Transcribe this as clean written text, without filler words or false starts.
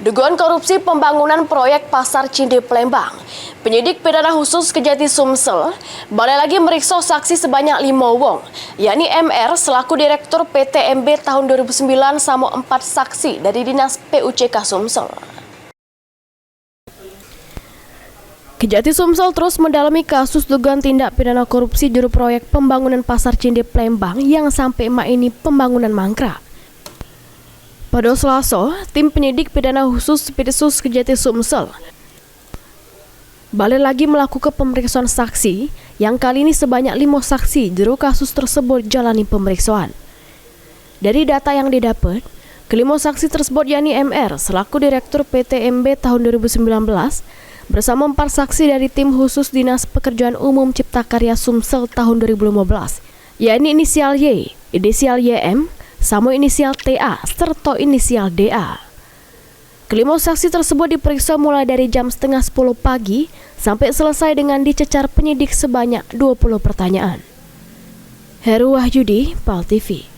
Dugaan korupsi pembangunan proyek Pasar Cinde Palembang. Penyidik pidana khusus Kejati Sumsel balik lagi meriksa saksi sebanyak 5 wong, yakni MR selaku Direktur PT MB tahun 2009 sama 4 saksi dari Dinas PUCK Sumsel. Kejati Sumsel terus mendalami kasus dugaan tindak pidana korupsi juru proyek pembangunan Pasar Cinde Palembang yang sampai ini pembangunan mangkrak. Pada Selasa, tim penyidik pidana khusus Pitsus Kejati Sumsel balik lagi melakukan pemeriksaan saksi yang kali ini sebanyak 5 saksi juru kasus tersebut jalani pemeriksaan. Dari data yang didapat, kelima saksi tersebut yakni MR selaku Direktur PT MB tahun 2019 bersama 4 saksi dari tim khusus Dinas Pekerjaan Umum Cipta Karya Sumsel tahun 2015, yakni inisial Y, inisial YM, sama inisial TA, serta inisial DA. Kelima saksi tersebut diperiksa mulai dari jam 9:30 pagi sampai selesai dengan dicecar penyidik sebanyak 20 pertanyaan. Heru Wahyudi, PAL TV.